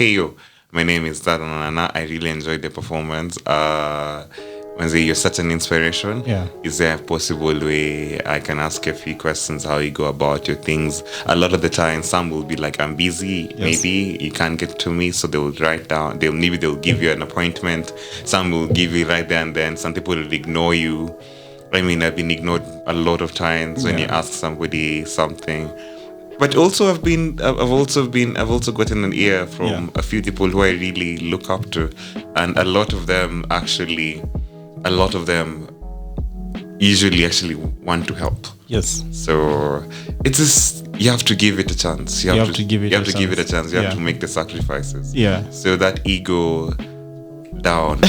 hey, yo, my name is Nana. I really enjoyed the performance. Manzi, you're such an inspiration. Yeah. Is there a possible way I can ask a few questions how you go about your things? A lot of the time, some will be like, I'm busy. Yes. Maybe you can't get to me. So they will write down. They'll give you an appointment. Some will give you right there and then. Some people will ignore you. I mean, I've been ignored a lot of times when you ask somebody something. But also, I've also gotten an ear from a few people who I really look up to, and a lot of them usually actually want to help. Yes. So it's just, you have to give it a chance. You have to give it a chance. You have to make the sacrifices. Yeah. So that ego down.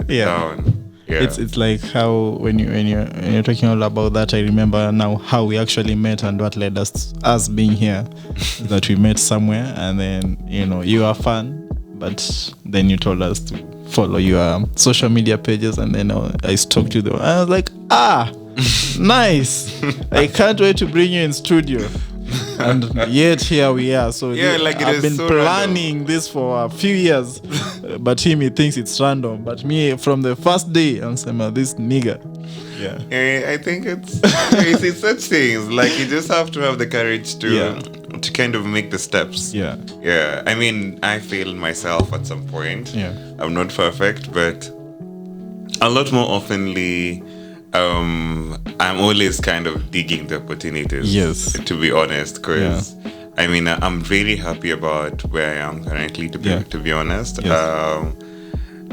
Down. Yeah. It's like how when you're talking all about that, I remember now how we actually met and what led us being here. That we met somewhere, and then you are fun, but then you told us to follow your social media pages, and then I stalked you there. I was like, nice. I can't wait to bring you in studio. And yet here we are. So I've been so planning this for a few years, but he thinks it's random. But me, from the first day, I'm saying, this nigga. Yeah. I think it's such things. Like, you just have to have the courage to kind of make the steps. Yeah. I mean, I failed myself at some point. Yeah. I'm not perfect, but a lot more oftenly, I'm always kind of digging the opportunities. Yes. To be honest, because I mean, I'm really happy about where I am currently. To be honest, Yes.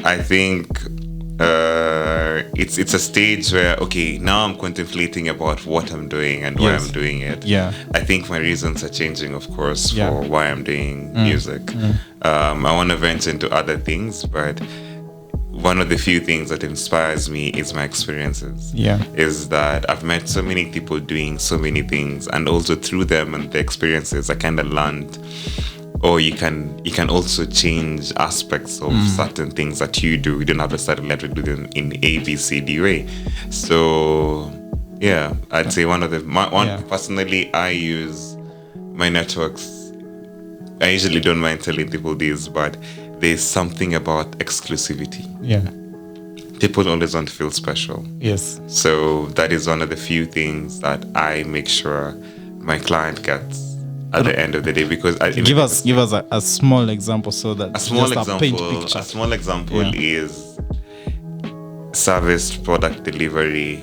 I think it's a stage where now I'm contemplating about what I'm doing and why I'm doing it. Yeah. I think my reasons are changing, of course, for why I'm doing music. I want to venture into other things, but one of the few things that inspires me is my experiences. Is that I've met so many people doing so many things, and also through them and the experiences, I kind of learned, you can also change aspects of certain things that you do. You don't have to start to do them in A, B, C, D way. So I'd say personally, I use my networks. I usually don't mind telling people this, but there's something about exclusivity. People always want to feel special. Yes. So that is one of the few things that I make sure my client gets at the end of the day, because give us a small example, so that a small example is service product delivery.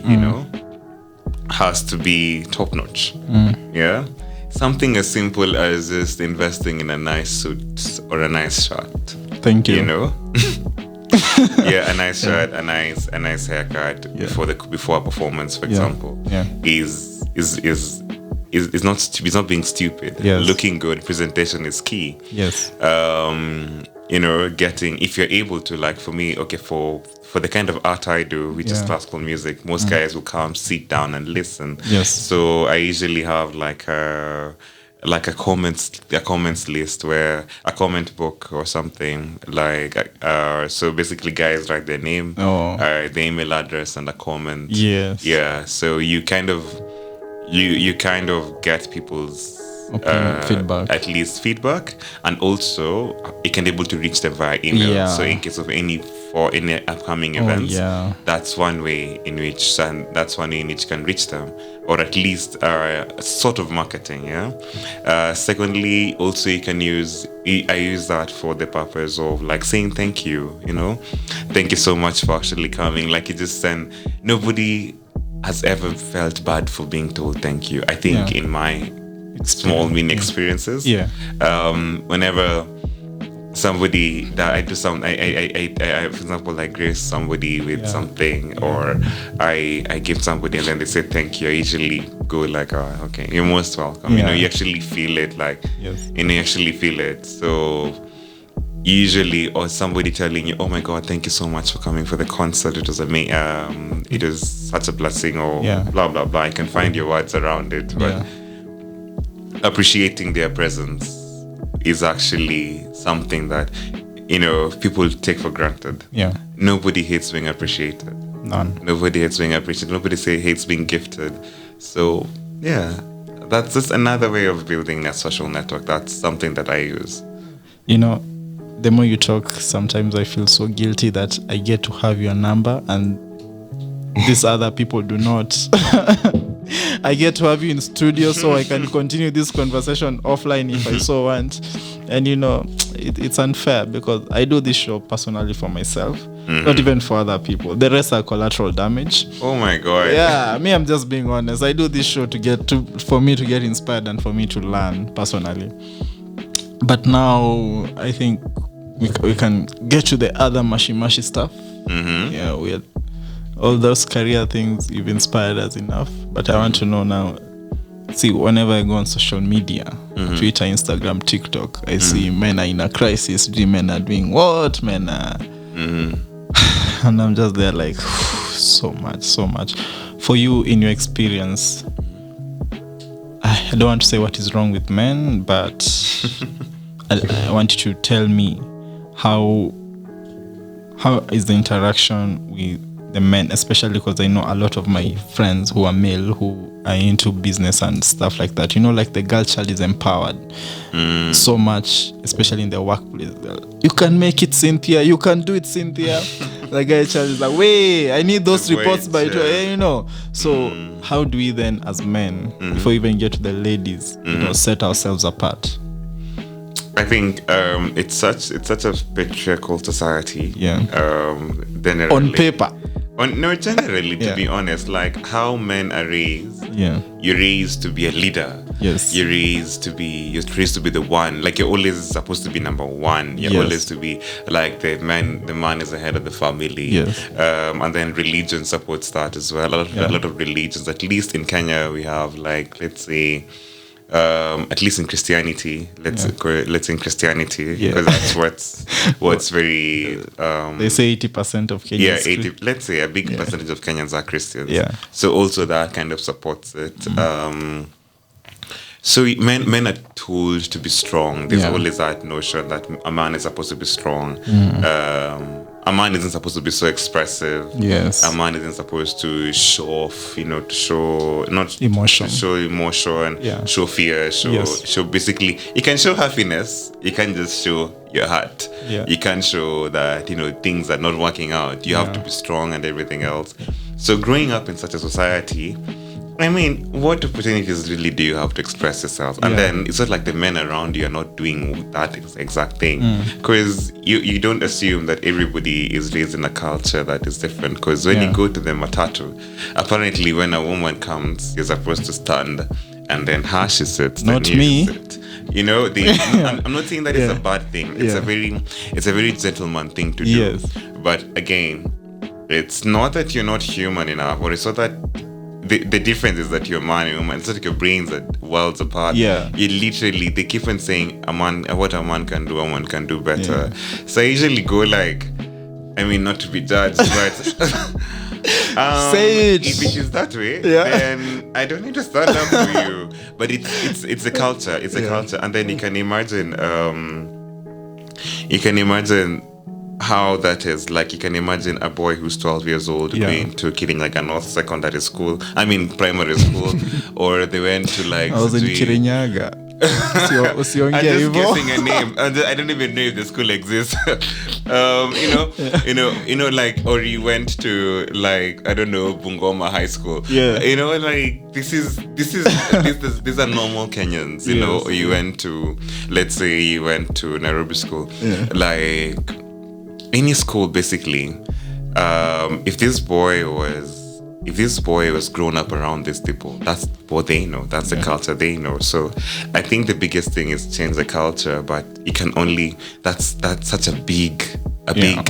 Has to be top notch. Something as simple as just investing in a nice suit or a nice shirt. Thank you. A nice shirt, a nice haircut before a performance, for example, is not being stupid. Yes. Looking good, presentation is key. Yes. If you're able to, like, for me, for the kind of art I do, which is classical music, most guys will come, sit down and listen. Yes. So I usually have like a comments list, where a comment book or something, so basically guys write their name, the email address, and a comment. Yes. So you kind of get people's feedback, at least feedback, and also you can be able to reach them via email. So in case of any upcoming events, that's one way in which you can reach them, or at least sort of marketing. Secondly, also I use that for the purpose of like saying thank you. Thank you so much for actually coming. Like, you just send. Nobody has ever felt bad for being told thank you. I think in my small mini experiences, whenever somebody that I do I for example, I grace somebody with something, or I give somebody and then they say thank you, I usually go like, okay, you're most welcome. You actually feel it, like, you actually feel it. So usually, or somebody telling you, oh my God, thank you so much for coming for the concert, it was amazing, it is such a blessing, or blah blah blah. I can find your words around it, but appreciating their presence is actually something that people take for granted. Nobody hates being appreciated. Nobody hates being appreciated. Nobody hates being gifted. So that's just another way of building a social network. That's something that I use. the more you talk, sometimes I feel so guilty that I get to have your number and these other people do not. I get to have you in studio so I can continue this conversation offline if I so want. And it's unfair because I do this show personally for myself, not even for other people. The rest are collateral damage. Oh my God. Yeah, I'm just being honest. I do this show for me to get inspired and for me to learn personally. But now I think we can get to the other mushy stuff. Yeah, we're all those career things, you've inspired us enough. But I want to know now, see, whenever I go on social media, Twitter, Instagram, TikTok, I see men are in a crisis, men are doing what, men are... And I'm just there like, so much. For you, in your experience, I don't want to say what is wrong with men, but I want you to tell me how is the interaction with the men, especially because I know a lot of my friends who are male who are into business and stuff like that. Like the girl child is empowered so much, especially in the workplace. You can make it, Cynthia. You can do it, Cynthia. The guy child is like, wait, I need those reports by So how do we then, as men, before we even get to the ladies, set ourselves apart? I think it's such a patriarchal society. Yeah. Generally. On paper. Generally, to be honest, like how men are raised. Yeah. You're raised to be a leader. Yes. You're raised to be the one. Like you're always supposed to be number one. You're always to be like the man is the head of the family. Yes. And then religion supports that as well. A lot of religions, at least in Kenya, we have like, let's say, at least in Christianity, let's say in Christianity, because that's what's very. They say 80% of Kenyans. Yeah, let's say a big percentage of Kenyans are Christians. Yeah. So also that kind of supports it. So men are told to be strong. There's always that notion that a man is supposed to be strong. A man isn't supposed to be so expressive. Yes. A man isn't supposed to show off, to show not emotion. To show emotion, show fear, show basically. You can show happiness. You can just show your heart. Yeah. You can't show that things are not working out. You have to be strong and everything else. So growing up in such a society, I mean, what opportunities really do you have to express yourself? And then it's not like the men around you are not doing that exact thing. Because you don't assume that everybody is raised in a culture that is different. Because when you go to the matatu, apparently when a woman comes, you're supposed to stand and then her she sits. Not me. I'm not saying that it's a bad thing. It's a very gentleman thing to do. Yes. But again, it's not that you're not human enough, or it's not that the difference is that you're a man and woman. It's not like your brains are worlds apart. Yeah. You literally, they keep on saying what a man can do, a woman can do better. Yeah. So I usually go like, I mean, not to be judged, but say it. If it is that way, then I don't need to stand up for you. But it's a culture. It's a culture. And then you can imagine how that is. Like, you can imagine a boy who's 12 years old going to Kirinyaga North Secondary School. I mean, primary school. Or they went to like... I was in Kirinyaga. I'm just guessing a name. I don't even know if the school exists. Like, or you went to like, I don't know, Bungoma High School. Yeah. Like these are normal Kenyans. You know, or you went to, let's say you went to Nairobi School. Yeah. Like any school basically. If this boy was grown up around these people, that's what they know. That's the culture they know. So I think the biggest thing is change the culture, but you can only, that's such a big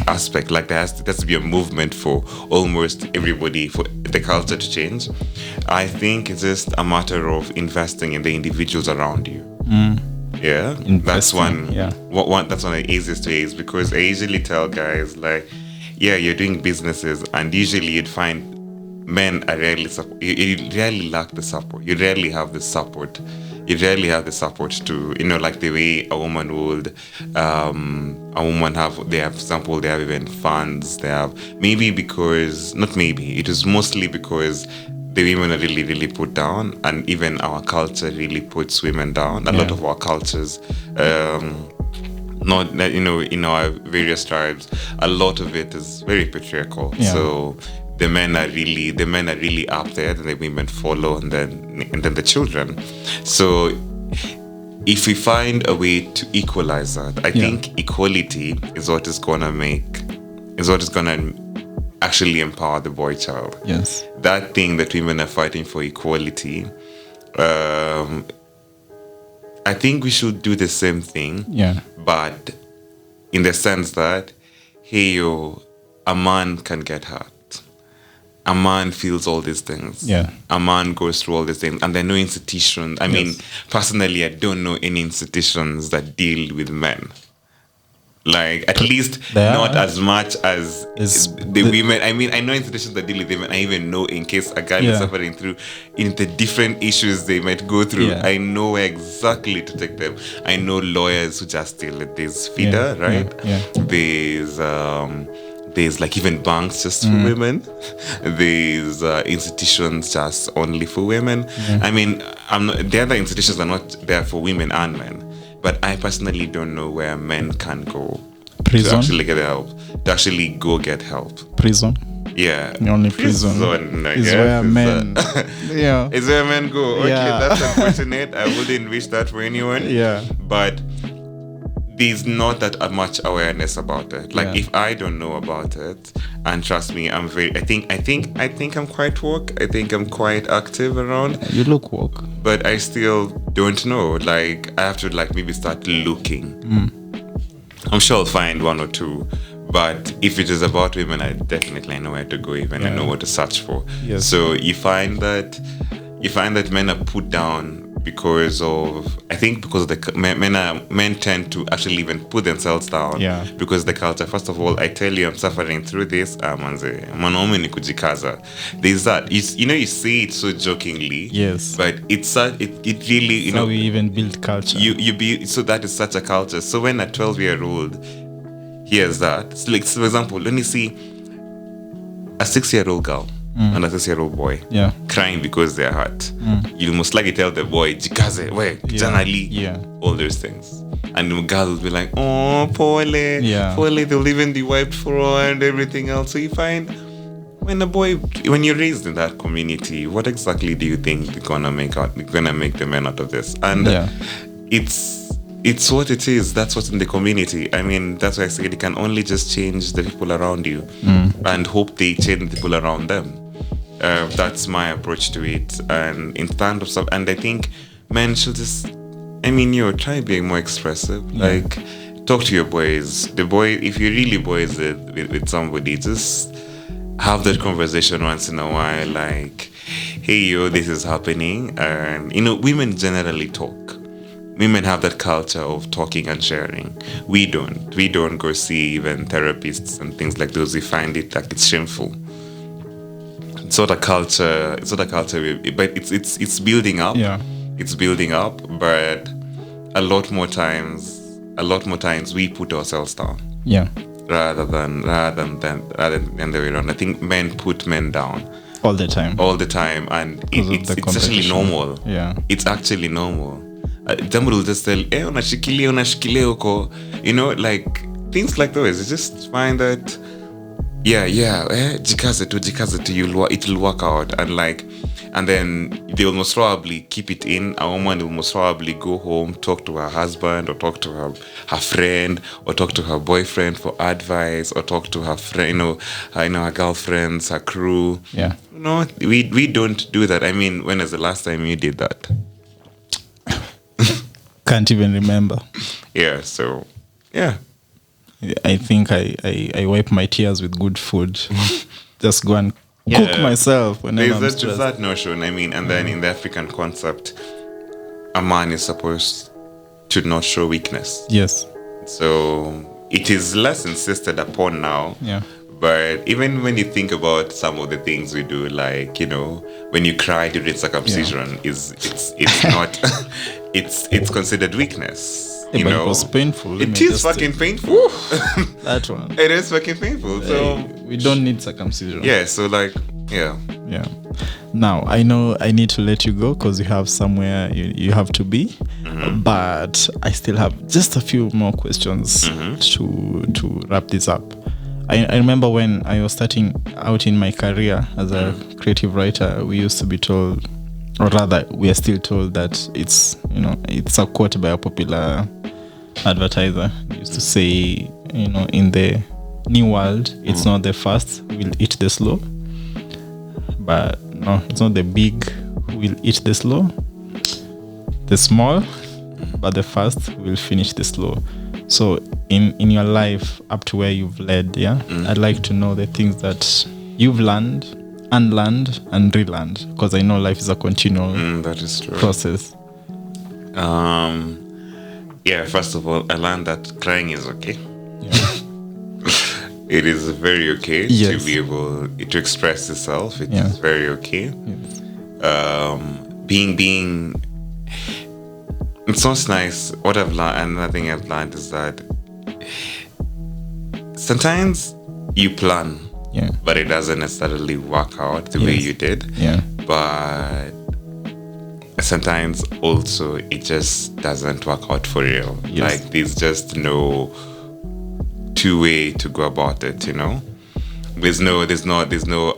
aspect. Like there has to be a movement for almost everybody for the culture to change. I think it's just a matter of investing in the individuals around you. Yeah, that's one. Yeah, that's one of the easiest ways, because I usually tell guys like, you're doing businesses, and usually you'd find men are rarely you rarely lack the support. You rarely have the support. You rarely have the support to, like the way a woman would. A woman they have even funds. They have, it was mostly because the women are really, really put down, and even our culture really puts women down. A lot of our cultures, not that, in our various tribes, a lot of it is very patriarchal. Yeah. So the men are really up there, and the women follow, and then the children. So if we find a way to equalize that, I think equality is what is gonna actually empower the boy child. Yes. That thing that women are fighting for equality, I think we should do the same thing. Yeah. But in the sense that, hey, a man can get hurt. A man feels all these things. Yeah. A man goes through all these things. And there are no institutions. I mean, personally, I don't know any institutions that deal with men. Like, at least not as much as the women. I mean, I know institutions that deal with them, and I even know in case a girl is suffering through in the different issues they might go through. Yeah. I know where exactly to take them. I know lawyers who just deal with this feeder, right? Yeah. There's like even banks just for women. There's institutions just only for women. I mean, the other institutions are not there for women and men. But I personally don't know where men can go to actually get help. To actually go get help. Prison. Yeah. The only prison is where men. Is where men go. Okay, Yeah. that's unfortunate. I wouldn't wish that for anyone. Yeah. But there's not that much awareness about it. Like if I don't know about it, and trust me, I think I'm quite woke. I think I'm quite active around. You look woke. But I still don't know. Like, I have to maybe start looking. I'm sure I'll find one or two. But if it is about women, I definitely know where to go. Even I know what to search for. Yes. So you find that men are put down because of the men tend to actually even put themselves down because the culture. First of all, I tell you, I'm suffering through this. Mwanaume ni kujikaza. There's that. You say it so jokingly. Yes. But it really we even build culture. So that is such a culture. So when a 12-year-old hears that, like, for example, when you see a 6-year-old girl and a 6-year-old boy crying because they're hurt, you'll most likely tell the boy, jikaze, janali, all those things. And the girl will be like, oh, pole, they'll even be wiped for and everything else. So you find when you're raised in that community, what exactly do you think you're gonna make the men out of this? And it's what it is. That's what's in the community. I mean, that's why I said you can only just change the people around you and hope they change the people around them. That's my approach to it. And in terms of stuff, and I think men should just, try being more expressive. Like, talk to your boys. If you really boys with somebody, just have that conversation once in a while. Like, hey, this is happening. And, women generally talk. Women have that culture of talking and sharing. We don't. We don't go see even therapists and things like those. We find it like it's shameful. It's not a culture. But it's building up. Yeah. It's building up. But a lot more times we put ourselves down. Yeah. Rather than the way around. I think men put men down. All the time, and it's actually normal. Yeah. It's actually normal. Jambo will just tell, unashikilia uko, like things like those. You just find that, jikaze tu, it will work out, and then they will most probably keep it in. A woman will most probably go home, talk to her husband, or talk to her friend, or talk to her boyfriend for advice, or talk to her friend, her girlfriends, her crew. Yeah. No, we don't do that. I mean, when was the last time you did that? Can't even remember. Yeah, so I think I wipe my tears with good food. Just go and cook myself whenever I'm stressed. There's that notion, and then in the African concept, a man is supposed to not show weakness. Yes. So it is less insisted upon now. Yeah. But even when you think about some of the things we do, like, when you cry during circumcision, it's not, it's considered weakness. But it was painful. It is fucking painful. That one. It is fucking painful. So we don't need circumcision. Yeah. So Yeah. Now, I know I need to let you go because you have somewhere you have to be, but I still have just a few more questions to wrap this up. I remember when I was starting out in my career as a creative writer, we used to be told, or rather, we are still told that it's a quote by a popular advertiser. He used to say, in the new world, it's not the fast who will eat the slow, but no, it's not the big who will eat the slow, the small, but the fast will finish the slow. So in your life up to where you've led, I'd like to know the things that you've learned, unlearned, and relearned, because I know life is a continual that is true. process. First of all, I learned that crying is okay. Yeah. It is very okay to be able to express yourself. It is very okay. Yes. Being it sounds nice. What I've learned, another thing I've learned is that sometimes you plan, but it doesn't necessarily work out the way you did. Yeah. But sometimes also it just doesn't work out for real. Yes. Like there's just no two-way to go about it, There's no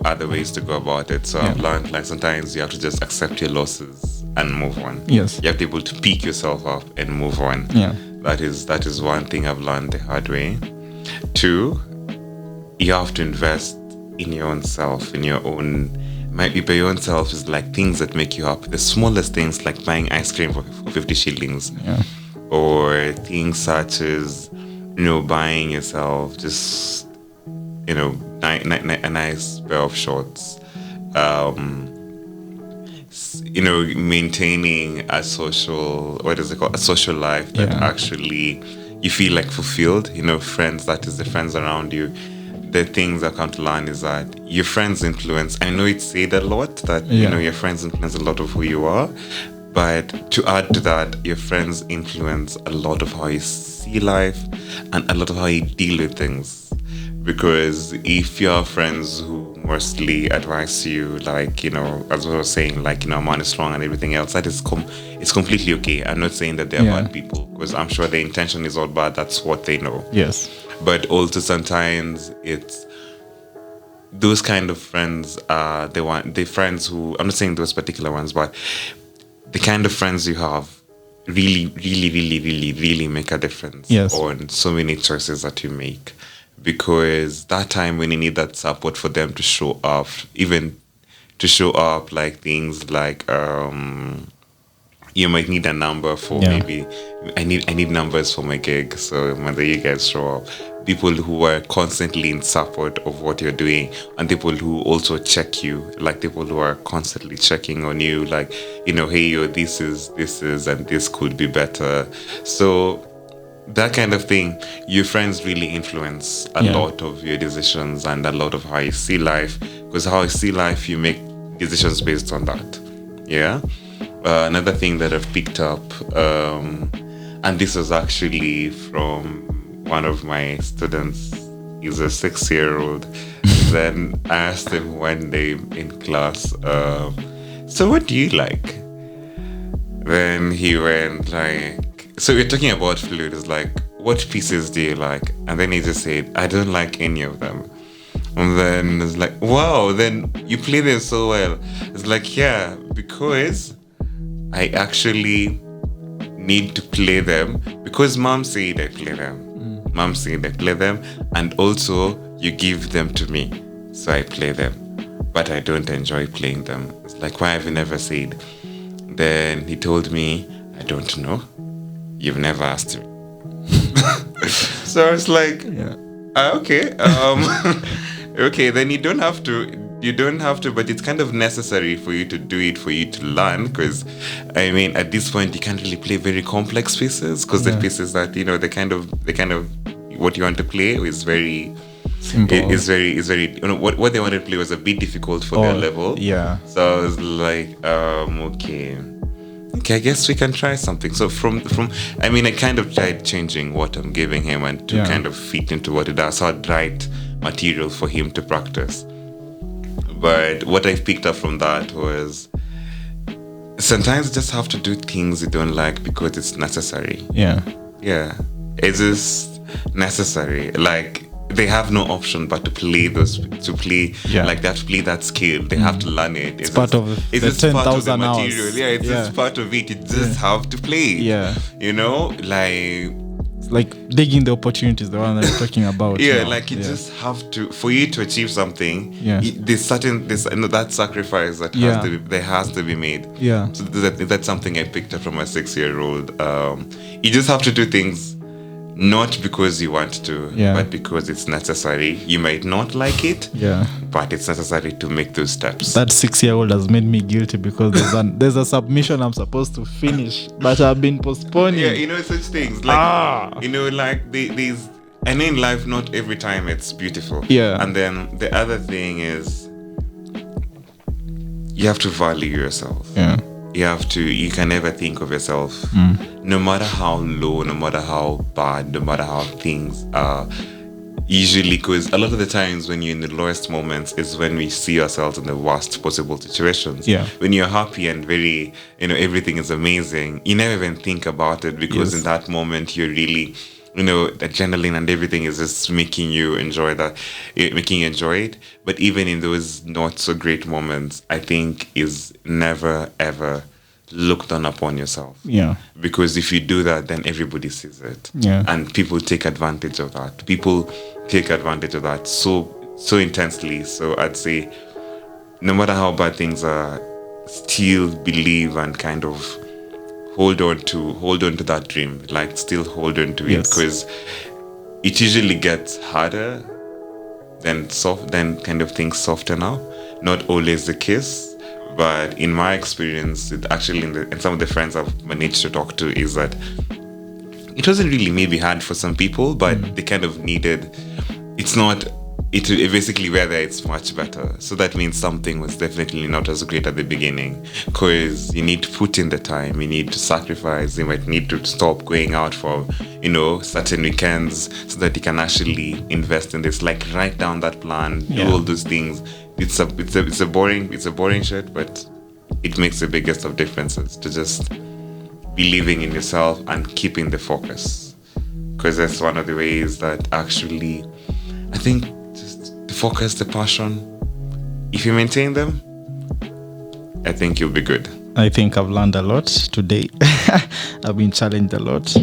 other ways to go about it. So I've learned, like, sometimes you have to just accept your losses and move on. Yes. You have to be able to pick yourself up and move on. Yeah. That is one thing I've learned the hard way. 2, you have to invest in your own self, in your own. Might be by your own self is like things that make you happy. The smallest things, like buying ice cream for 50 shillings. Yeah. Or things such as, buying yourself just, a nice pair of shorts. Maintaining a social, a social life that actually you feel like fulfilled. Friends, that is the friends around you. The things I come to learn is that your friends influence. I know it's said a lot that your friends influence a lot of who you are, but to add to that, your friends influence a lot of how you see life and a lot of how you deal with things. Because if you have friends who mostly advise you, like, as I was saying, like, a man is strong and everything else, that is it's completely okay. I'm not saying that they're bad people, because I'm sure their intention is all bad. That's what they know. Yes. But also sometimes it's those kind of friends are the friends who, I'm not saying those particular ones, but the kind of friends you have really, really, really, really, really make a difference on so many choices that you make. Because that time when you need that support for them to show up, even to show up, like things like you might need a number for maybe I need numbers for my gig, so whether you guys show up, people who are constantly in support of what you're doing, and people who also check you, like people who are constantly checking on you, like, hey, this is and this could be better. So that kind of thing, your friends really influence a lot of your decisions and a lot of how you see life, because how you see life, you make decisions based on that. Another thing that I've picked up, and this was actually from one of my students. He's a 6-year-old. Then I asked him one day in class, so what do you like? Then he went like, so we're talking about flute. It's like, what pieces do you like? And then he just said, I don't like any of them. And then it's like, wow, then you play them so well. It's like, yeah, because I actually need to play them because mom said I play them. Mom said I play them, and also you give them to me, so I play them. But I don't enjoy playing them. It's like, why have you never said? Then he told me, I don't know. You've never asked me. So I was like, okay. Okay, then you don't have to, but it's kind of necessary for you to do it, for you to learn, because I mean, at this point you can't really play very complex pieces, because the pieces that, the kind of what you want to play is very simple. It's very what they wanted to play was a bit difficult for their level. So I was like, okay, I guess we can try something. So from I mean, I kind of tried changing what I'm giving him and to kind of fit into what it does. So I'd write material for him to practice. But what I picked up from that was sometimes you just have to do things you don't like because it's necessary. Yeah. Yeah. It's just necessary. Like, they have no option but to play like they have to play that skill. They have to learn it. It's part of the 10,000 hours. Yeah, it's just part of it. You just have to play. Yeah. You know, like, it's like digging the opportunities, the one that you're talking about. Yeah, like you just have to, for you to achieve something, there's that sacrifice that has to be made. Yeah. So that's something I picked up from my 6-year-old. You just have to do things not because you want to, but because it's necessary. You might not like it, but it's necessary to make those steps. That 6-year-old has made me guilty because there's a submission I'm supposed to finish, but I've been postponing. Yeah, you know, such things. Like, you know, like these, and in life, not every time it's beautiful. Yeah. And then the other thing is, you have to value yourself. Yeah. You can never think of yourself, no matter how low, no matter how bad, no matter how things are. Usually, because a lot of the times when you're in the lowest moments is when we see ourselves in the worst possible situations. Yeah. When you're happy and very, you know, everything is amazing, you never even think about it because in that moment you're really, you know, the adrenaline and everything is just making you enjoy it. But even in those not so great moments, I think is never ever look down upon yourself. Yeah. Because if you do that, then everybody sees it. Yeah. And people take advantage of that. People take advantage of that so intensely. So I'd say, no matter how bad things are, still believe and kind of hold on to that dream. Like, still hold on to it, because it usually gets harder then kind of things soften up. Not always the case, but in my experience, it actually, and some of the friends I've managed to talk to, is that it wasn't really maybe hard for some people, but they kind of needed, it basically whether it's much better. So that means something was definitely not as great at the beginning, because you need to put in the time, you need to sacrifice, you might need to stop going out for, you know, certain weekends so that you can actually invest in this, like write down that plan, do all those things. It's a boring shit, but it makes the biggest of differences to just believing in yourself and keeping the focus, because that's one of the ways that actually, I think, just the focus, the passion, if you maintain them, I think you'll be good. I think I've learned a lot today. I've been challenged a lot.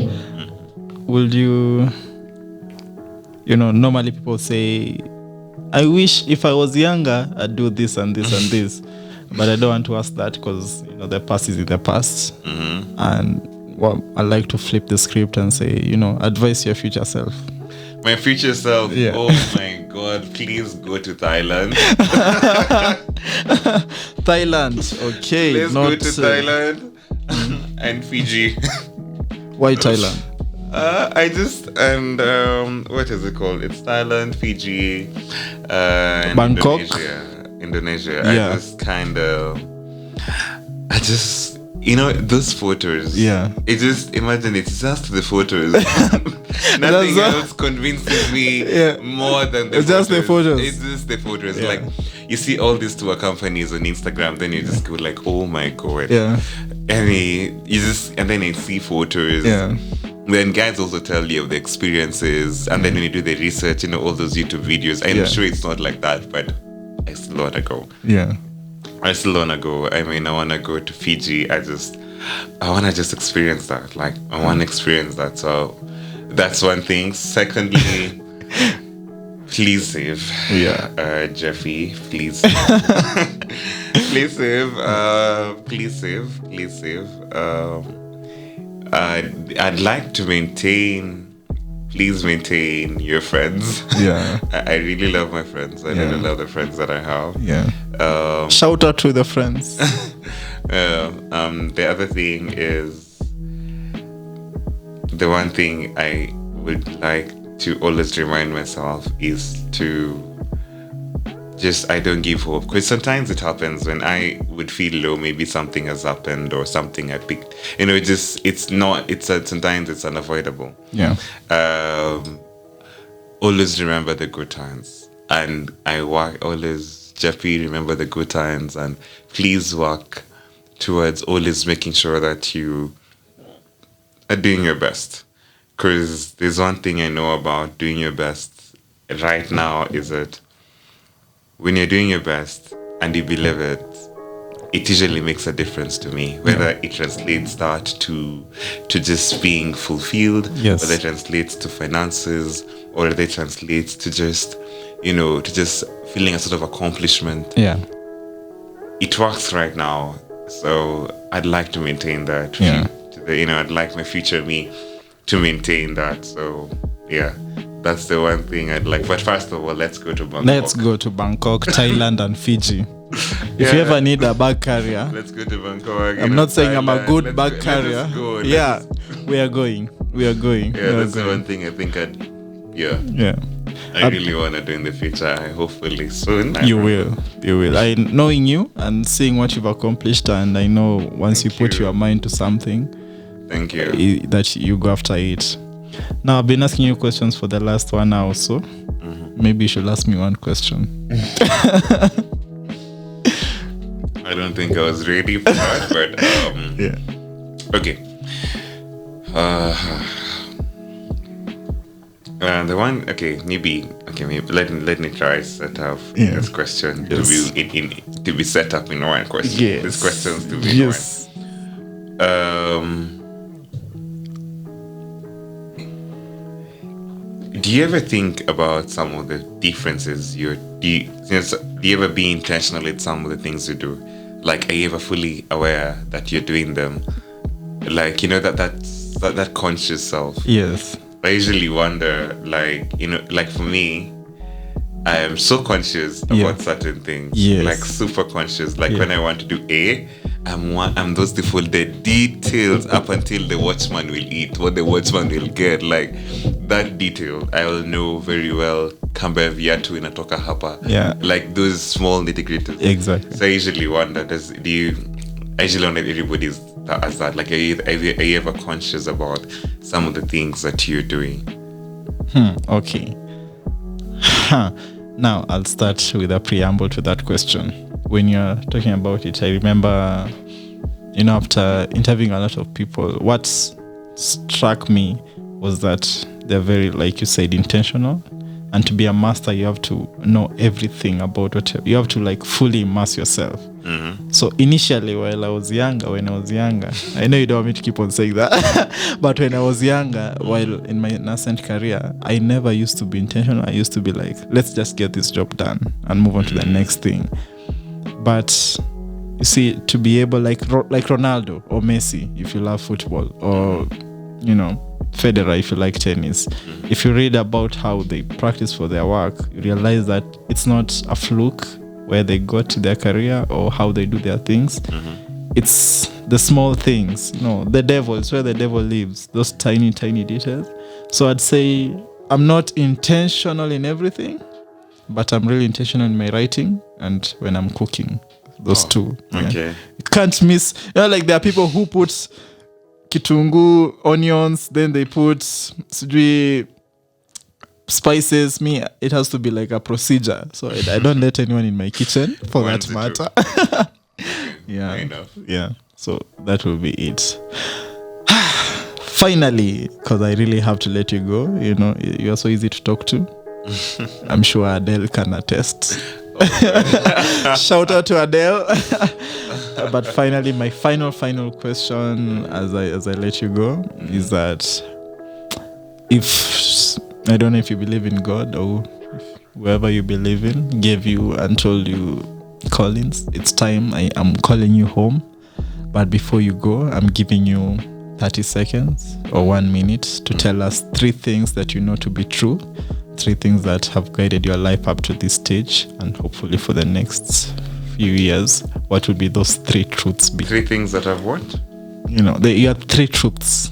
Will you know, normally people say, I wish if I was younger, I'd do this and this and this. But I don't want to ask that because, you know, the past is in the past. And I like to flip the script and say, you know, advise your future self. My future self? Yeah. Oh my God, please go to Thailand. Thailand, okay. Let's go to Thailand and Fiji. Why Thailand? What is it called? It's Thailand, Fiji, and Bangkok, Indonesia. I just, you know, those photos. Yeah. It just, imagine it's just the photos. Nothing else convinces me more than the photos. Just the photos. It's just the photos. Yeah. Like, you see all these tour companies on Instagram, then you just go like, oh my God. Yeah. And then you see photos. Yeah. Then guys also tell you of the experiences, and then when you do the research, you know, all those YouTube videos. I'm sure it's not like that, but I still want to go. Yeah. I still want to go. I mean, I want to go to Fiji. I want to just experience that. Like, I want to experience that. So that's one thing. Secondly, please save. Yeah. Jeppy, please. Please save. Please save. Please save. I'd like to please maintain your friends. Yeah. I really love my friends. I really love the friends that I have. Yeah. Shout out to the friends. The other thing is, the one thing I would like to always remind myself is to just, I don't give hope, because sometimes it happens when I would feel low, maybe something has happened or something I picked, you know, sometimes it's unavoidable. Yeah. Always remember the good times, and I always Jeppy, remember the good times, and please work towards always making sure that you are doing your best. Because there's one thing I know about doing your best right now is that when you're doing your best and you believe it, it usually makes a difference to me, whether it translates that to just being fulfilled, whether it translates to finances, or whether it translates to just, to just feeling a sort of accomplishment. Yeah. It works right now. So I'd like to maintain that. Yeah. I'd like my future me to maintain that. So, yeah. That's the one thing I'd like. But first of all, let's go to Bangkok. Let's go to Bangkok, Thailand, and Fiji. If you ever need a bag carrier, let's go to Bangkok. I'm not saying I'm a good bag carrier. We are going. Yeah, that's the one thing I think I really want to do in the future. Hopefully soon. You will. Knowing you and seeing what you've accomplished, and I know once you put your mind to something, thank you, that you go after it. Now, I've been asking you questions for the last 1 hour or so. Mm-hmm. Maybe you should ask me one question. I don't think I was ready for that, but okay. The one, maybe let me try set up this question to be set up in one question. Yes. These questions to be one. Do you ever think about some of the differences do you ever be intentional with some of the things you do? Like, are you ever fully aware that you're doing them? Like, that conscious self. Yes. I usually wonder, like for me, I am so conscious about certain things. Yes. Like super conscious. Like when I want to do A, I'm those the details up until the watchman will eat, what the watchman will get. Like that detail, I will know very well. Kamba viatu inatoka hapa. Yeah. Like those small nitty-gritties. Exactly. So I usually wonder, I usually wonder if everybody's as that. Like, are you ever conscious about some of the things that you're doing? Okay. Now, I'll start with a preamble to that question. When you're talking about it, I remember, after interviewing a lot of people, what struck me was that they're very, like you said, intentional. And to be a master, you have to know everything about whatever. You have to fully immerse yourself. Mm-hmm. So initially, when I was younger, I know you don't want me to keep on saying that, but when I was younger, while in my nascent career, I never used to be intentional. I used to be like, let's just get this job done and move on to the next thing. But you see, to be able, like Ronaldo or Messi, if you love football, or Federer, if you like tennis, if you read about how they practice for their work, you realize that it's not a fluke where they got to their career or how they do their things. Mm-hmm. It's the small things. The devil, it's where the devil lives, those tiny details. So I'd say I'm not intentional in everything, but I'm really intentional in my writing and when I'm cooking. Those two. Okay. Yeah. You can't miss. Like there are people who put kitungu, onions, then they put spices. Me, it has to be like a procedure. So I don't let anyone in my kitchen for that matter. Yeah. Fair enough. Yeah. So that will be it. Finally, because I really have to let you go. You are so easy to talk to. I'm sure Adele can attest. Shout out to Adele. But finally, my final question as I let you go is that if I don't know if you believe in God or whoever you believe in gave you and told you, Collins, it's time, I am calling you home, but before you go, I'm giving you 30 seconds or 1 minute to tell us 3 things that you know to be true, 3 things that have guided your life up to this stage, and hopefully for the next few years, what would be those 3 truths be? 3 things that have what? You have 3 truths.